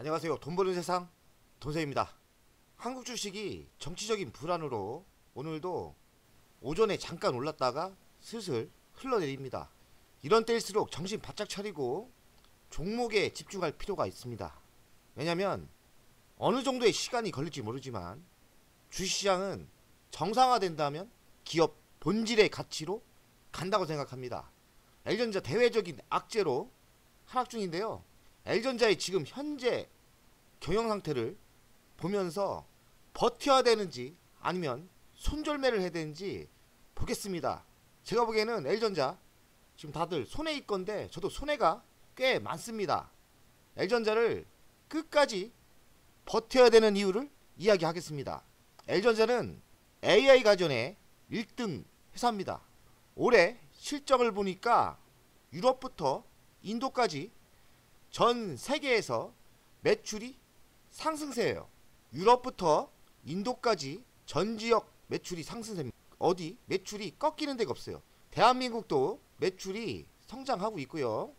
안녕하세요. 돈 버는 세상 돈세입니다. 한국 주식이 정치적인 불안으로 오늘도 오전에 잠깐 올랐다가 슬슬 흘러내립니다. 이런 때일수록 정신 바짝 차리고 종목에 집중할 필요가 있습니다. 왜냐면 어느 정도의 시간이 걸릴지 모르지만 주식시장은 정상화된다면 기업 본질의 가치로 간다고 생각합니다. L전자 대외적인 악재로 하락 중인데요. L전자의 지금 현재 경영 상태를 보면서 버텨야 되는지 아니면 손절매를 해야 되는지 보겠습니다. 제가 보기에는 L전자 지금 다들 손해일 건데 저도 손해가 꽤 많습니다. L전자를 끝까지 버텨야 되는 이유를 이야기하겠습니다. L전자는 AI 가전의 1등 회사입니다. 올해 실적을 보니까 유럽부터 인도까지 전 세계에서 매출이 상승세예요. 유럽부터 인도까지 전 지역 매출이 상승세입니다. 어디 매출이 꺾이는 데가 없어요. 대한민국도 매출이 성장하고 있고요.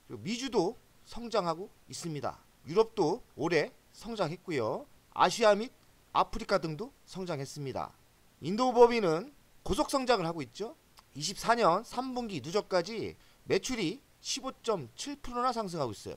그리고 미주도 성장하고 있습니다. 유럽도 올해 성장했고요. 아시아 및 아프리카 등도 성장했습니다. 인도법인은 고속 성장을 하고 있죠. 24년 3분기 누적까지 매출이 15.7%나 상승하고 있어요.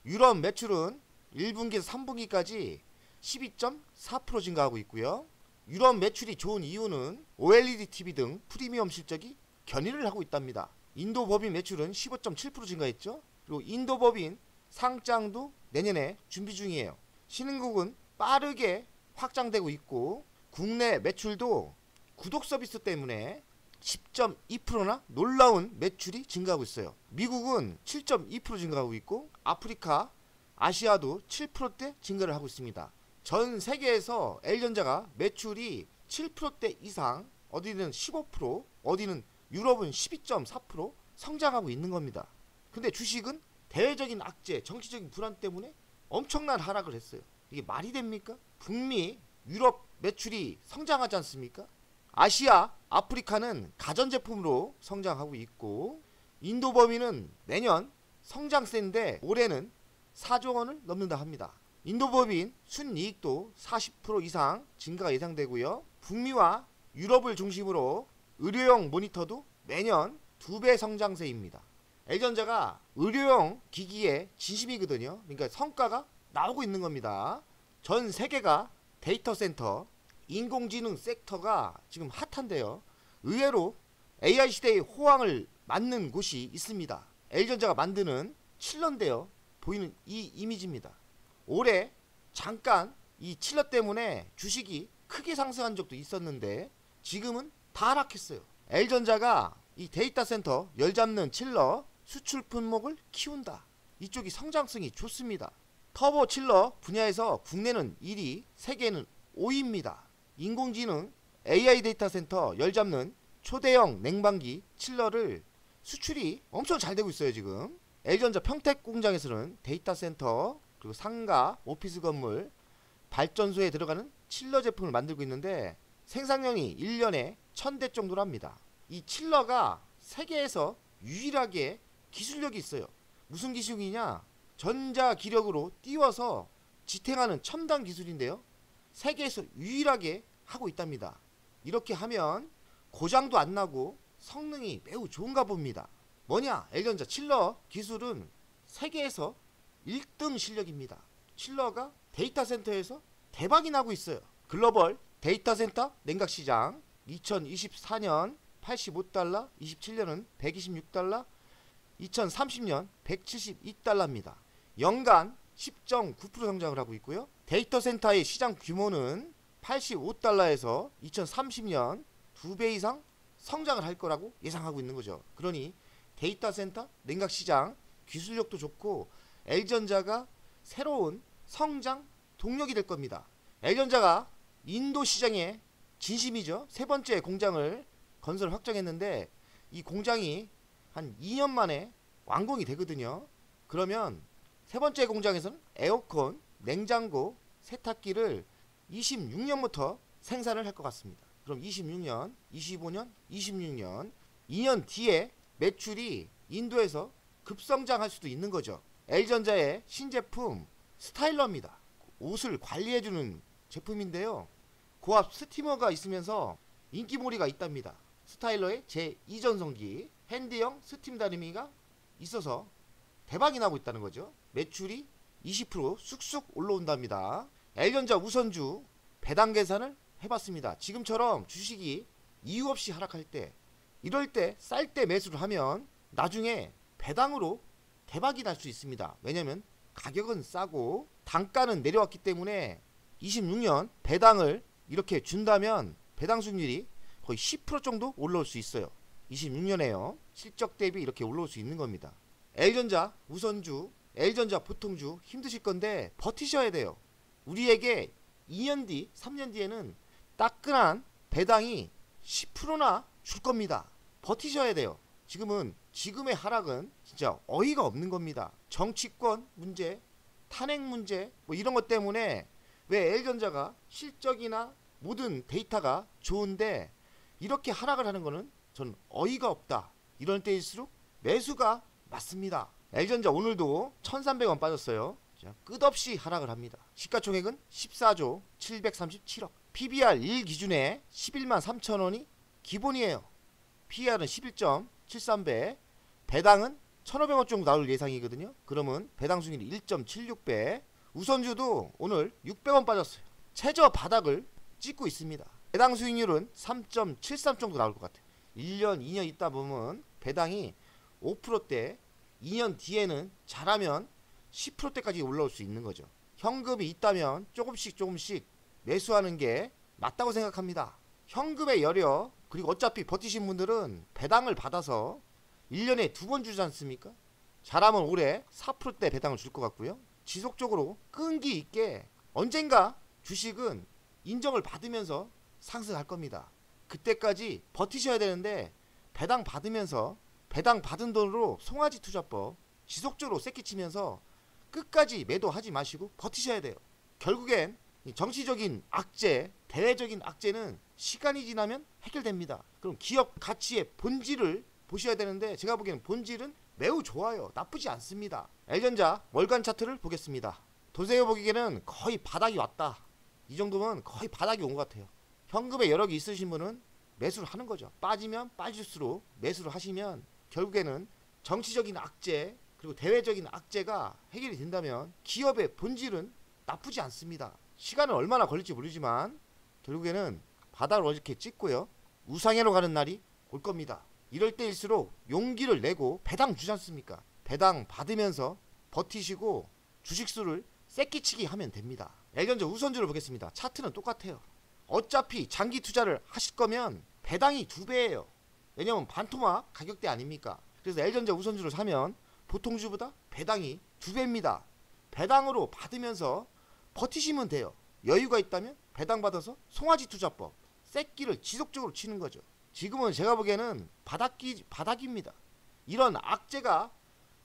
유럽 매출은 1분기에서 3분기까지 12.4% 증가하고 있고요. 유럽 매출이 좋은 이유는 OLED TV 등 프리미엄 실적이 견인을 하고 있답니다. 인도 법인 매출은 15.7% 증가했죠. 그리고 인도 법인 상장도 내년에 준비 중이에요. 신흥국은 빠르게 확장되고 있고 국내 매출도 구독 서비스 때문에 10.2%나 놀라운 매출이 증가하고 있어요. 미국은 7.2% 증가하고 있고 아프리카, 아시아도 7%대 증가를 하고 있습니다. 전 세계에서 L전자가 매출이 7%대 이상, 어디는 15%, 어디는 유럽은 12.4% 성장하고 있는 겁니다. 근데 주식은 대외적인 악재, 정치적인 불안 때문에 엄청난 하락을 했어요. 이게 말이 됩니까? 북미, 유럽 매출이 성장하지 않습니까? 아시아, 아프리카는 가전제품으로 성장하고 있고 인도 범위는 내년 성장세인데 올해는 4조 원을 넘는다 합니다. 인도 법인 순이익도 40% 이상 증가가 예상되고요. 북미와 유럽을 중심으로 의료용 모니터도 매년 2배 성장세입니다. L전자가 의료용 기기에 진심이거든요. 그러니까 성과가 나오고 있는 겁니다. 전 세계가 데이터 센터, 인공지능 섹터가 지금 핫한데요. 의외로 AI 시대의 호황을 맞는 곳이 있습니다. L전자가 만드는 칠러인데요. 보이는 이 이미지입니다. 올해 잠깐 이 칠러 때문에 주식이 크게 상승한 적도 있었는데 지금은 다 하락했어요. L전자가 이 데이터 센터 열 잡는 칠러 수출 품목을 키운다. 이쪽이 성장성이 좋습니다. 터보 칠러 분야에서 국내는 1위, 세계는 5위입니다. 인공지능 AI 데이터 센터 열 잡는 초대형 냉방기 칠러를 수출이 엄청 잘 되고 있어요. 지금 L전자 평택 공장에서는 데이터 센터 그리고 상가, 오피스 건물, 발전소에 들어가는 칠러 제품을 만들고 있는데 생산량이 1년에 1000대 정도랍니다. 이 칠러가 세계에서 유일하게 기술력이 있어요. 무슨 기술이냐? 전자기력으로 띄워서 지탱하는 첨단 기술인데요. 세계에서 유일하게 하고 있답니다. 이렇게 하면 고장도 안 나고 성능이 매우 좋은가 봅니다. 뭐냐? L전자 칠러 기술은 세계에서 1등 실력입니다. 칠러가 데이터 센터에서 대박이 나고 있어요. 글로벌 데이터 센터 냉각시장 2024년 85달러, 27년은 126달러, 2030년 172달러입니다. 연간 10.9% 성장을 하고 있고요. 데이터 센터의 시장 규모는 85달러에서 2030년 2배 이상 성장을 할 거라고 예상하고 있는 거죠. 그러니 데이터 센터 냉각 시장 기술력도 좋고 L전자가 새로운 성장 동력이 될 겁니다. L전자가 인도 시장에 진심이죠. 세 번째 공장을 건설 확정했는데 이 공장이 한 2년 만에 완공이 되거든요. 그러면 세 번째 공장에서는 에어컨, 냉장고, 세탁기를 26년부터 생산을 할 것 같습니다. 그럼 26년, 25년, 26년 2년 뒤에 매출이 인도에서 급성장할 수도 있는 거죠. L전자의 신제품 스타일러입니다. 옷을 관리해주는 제품인데요. 고압 스티머가 있으면서 인기몰이가 있답니다. 스타일러의 제2전성기 핸디형 스팀 다리미가 있어서 대박이 나고 있다는 거죠. 매출이 20% 쑥쑥 올라온답니다. L전자 우선주 배당 계산을 해봤습니다. 지금처럼 주식이 이유 없이 하락할 때, 이럴 때 쌀 때 매수를 하면 나중에 배당으로 대박이 날 수 있습니다. 왜냐면 가격은 싸고 단가는 내려왔기 때문에 26년 배당을 이렇게 준다면 배당 수익률이 거의 10% 정도 올라올 수 있어요. 26년에요. 실적 대비 이렇게 올라올 수 있는 겁니다. L전자 우선주, L전자 보통주 힘드실 건데 버티셔야 돼요. 우리에게 2년 뒤, 3년 뒤에는 따끈한 배당이 10%나 줄 겁니다. 버티셔야 돼요. 지금의 하락은 진짜 어이가 없는 겁니다. 정치권 문제, 탄핵 문제 뭐 이런 것 때문에 왜 L전자가 실적이나 모든 데이터가 좋은데 이렇게 하락을 하는 거는 저는 어이가 없다. 이런 때일수록 매수가 맞습니다. L전자 오늘도 1,300원 빠졌어요. 끝없이 하락을 합니다. 시가총액은 14조 737억. PBR 1 기준에 11만 3천원이 기본이에요. PER은 11.73배. 배당은 1,500원 정도 나올 예상이거든요. 그러면 배당 수익률이 1.76배. 우선주도 오늘 600원 빠졌어요. 최저 바닥을 찍고 있습니다. 배당 수익률은 3.73 정도 나올 것 같아요. 1년, 2년 있다 보면 배당이 5%대, 2년 뒤에는 잘하면 10%대까지 올라올 수 있는 거죠. 현금이 있다면 조금씩 매수하는 게 맞다고 생각합니다. 현금의 여력, 그리고 어차피 버티신 분들은 배당을 받아서 1년에 2번 주지 않습니까? 잘하면 올해 4%대 배당을 줄 것 같고요. 지속적으로 끈기 있게 언젠가 주식은 인정을 받으면서 상승할 겁니다. 그때까지 버티셔야 되는데 배당 받으면서 배당 받은 돈으로 송아지 투자법 지속적으로 새끼치면서 끝까지 매도하지 마시고 버티셔야 돼요. 결국엔 정치적인 악재, 대외적인 악재는 시간이 지나면 해결됩니다. 그럼 기업 가치의 본질을 보셔야 되는데 제가 보기에는 본질은 매우 좋아요. 나쁘지 않습니다. L전자 월간 차트를 보겠습니다. 도세요 보기에는 거의 바닥이 왔다. 이 정도면 거의 바닥이 온 것 같아요. 현금의 여력이 있으신 분은 매수를 하는 거죠. 빠지면 빠질수록 매수를 하시면 결국에는 정치적인 악재 그리고 대외적인 악재가 해결이 된다면 기업의 본질은 나쁘지 않습니다. 시간은 얼마나 걸릴지 모르지만 결국에는 바닥을 이렇게 찍고요. 우상향으로 가는 날이 올 겁니다. 이럴 때일수록 용기를 내고 배당 주지 않습니까? 배당 받으면서 버티시고 주식수를 새끼치기 하면 됩니다. L전자 우선주를 보겠습니다. 차트는 똑같아요. 어차피 장기 투자를 하실 거면 배당이 2배예요. 왜냐면 반토막 가격대 아닙니까? 그래서 L전자 우선주를 사면 보통주보다 배당이 2배입니다. 배당으로 받으면서 버티시면 돼요. 여유가 있다면 배당 받아서 송아지 투자법 새끼를 지속적으로 치는 거죠. 지금은 제가 보기에는 바닥입니다. 이런 악재가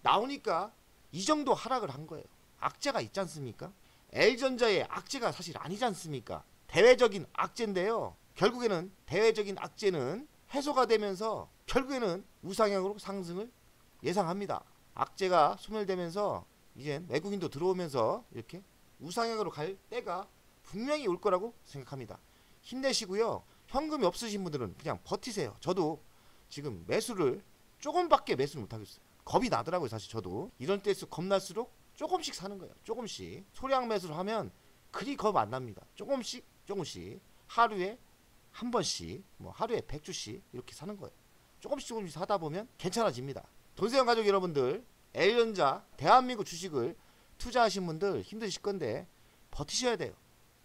나오니까 이 정도 하락을 한 거예요. 악재가 있지 않습니까? L전자의 악재가 사실 아니지 않습니까? 대외적인 악재인데요. 결국에는 대외적인 악재는 해소가 되면서 결국에는 우상향으로 상승을 예상합니다. 악재가 소멸되면서 이제 외국인도 들어오면서 이렇게 우상향으로 갈 때가 분명히 올 거라고 생각합니다. 힘내시고요. 현금이 없으신 분들은 그냥 버티세요. 저도 지금 매수를 조금밖에 매수를 못하겠어요. 겁이 나더라고요. 사실 저도 이런 때일수록 겁날수록 조금씩 사는 거예요. 조금씩 소량 매수를 하면 그리 겁 안 납니다. 조금씩 하루에 한 번씩 뭐 하루에 100주씩 이렇게 사는 거예요. 조금씩 사다 보면 괜찮아집니다. 돈세영 가족 여러분들, L전자 대한민국 주식을 투자하신 분들 힘드실 건데 버티셔야 돼요.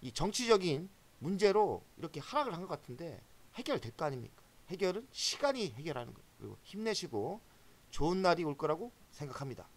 이 정치적인 문제로 이렇게 하락을 한 것 같은데 해결될 거 아닙니까? 해결은 시간이 해결하는 거예요. 그리고 힘내시고 좋은 날이 올 거라고 생각합니다.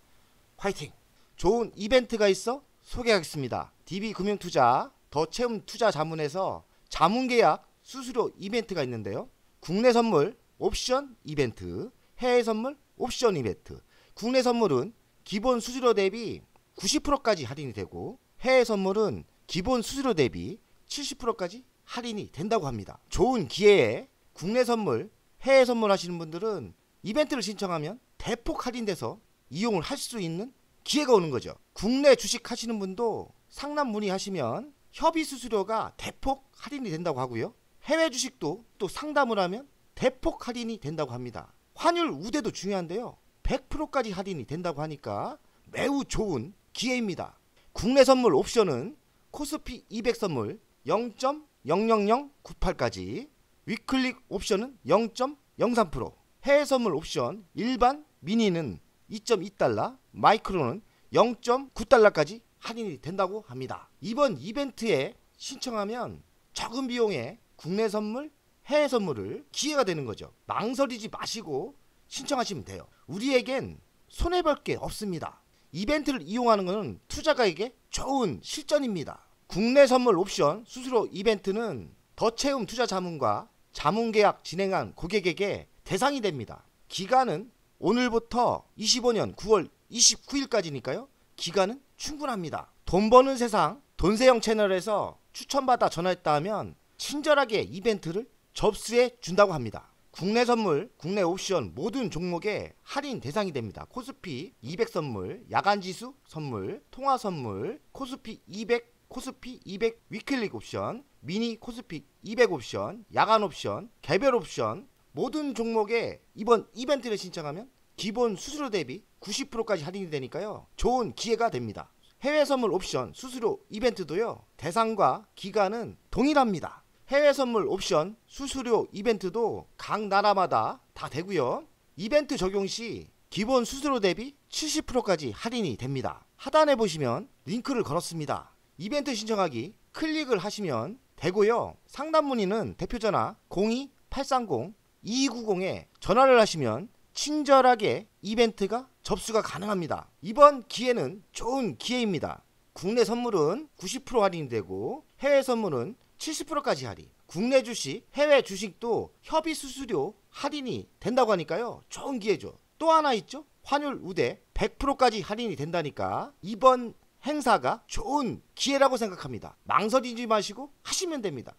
화이팅! 좋은 이벤트가 있어 소개하겠습니다. DB금융투자 더채움투자자문에서 자문계약 수수료 이벤트가 있는데요. 국내 선물 옵션 이벤트, 해외 선물 옵션 이벤트. 국내 선물은 기본 수수료 대비 90%까지 할인이 되고 해외 선물은 기본 수수료 대비 70%까지 할인이 된다고 합니다. 좋은 기회에 국내 선물, 해외 선물 하시는 분들은 이벤트를 신청하면 대폭 할인돼서 이용을 할 수 있는 기회가 오는 거죠. 국내 주식 하시는 분도 상담 문의하시면 협의 수수료가 대폭 할인이 된다고 하고요. 해외 주식도 또 상담을 하면 대폭 할인이 된다고 합니다. 환율 우대도 중요한데요. 100%까지 할인이 된다고 하니까 매우 좋은 기회입니다. 국내 선물 옵션은 코스피 200 선물 0.00098까지, 위클릭 옵션은 0.03%, 해외 선물 옵션 일반 미니는 2.2달러, 마이크로는 0.9달러까지 할인이 된다고 합니다. 이번 이벤트에 신청하면 적은 비용에 국내 선물, 해외 선물을 기회가 되는 거죠. 망설이지 마시고 신청하시면 돼요. 우리에겐 손해볼 게 없습니다. 이벤트를 이용하는 것은 투자가에게 좋은 실전입니다. 국내 선물 옵션 수수료 이벤트는 더채움 투자자문과 자문계약 진행한 고객에게 대상이 됩니다. 기간은 오늘부터 25년 9월 29일까지니까요. 기간은 충분합니다. 돈 버는 세상 돈세영 채널에서 추천받아 전화했다 하면 친절하게 이벤트를 접수해 준다고 합니다. 국내 선물, 국내 옵션 모든 종목에 할인 대상이 됩니다. 코스피 200 선물, 야간지수 선물, 통화 선물, 코스피 200, 코스피 200 위클릭 옵션, 미니 코스피 200 옵션, 야간 옵션, 개별 옵션 모든 종목에 이번 이벤트를 신청하면 기본 수수료 대비 90%까지 할인이 되니까요. 좋은 기회가 됩니다. 해외 선물 옵션 수수료 이벤트도요. 대상과 기간은 동일합니다. 해외 선물 옵션 수수료 이벤트도 각 나라마다 다 되고요. 이벤트 적용 시 기본 수수료 대비 70%까지 할인이 됩니다. 하단에 보시면 링크를 걸었습니다. 이벤트 신청하기 클릭을 하시면 되고요. 상담 문의는 대표전화 02-830-2290에 전화를 하시면 친절하게 이벤트가 접수가 가능합니다. 이번 기회는 좋은 기회입니다. 국내 선물은 90% 할인되고 해외 선물은 70%까지 할인. 국내 주식, 해외 주식도 협의 수수료 할인이 된다고 하니까요. 좋은 기회죠. 또 하나 있죠. 환율 우대 100%까지 할인이 된다니까 이번 행사가 좋은 기회라고 생각합니다. 망설이지 마시고 하시면 됩니다.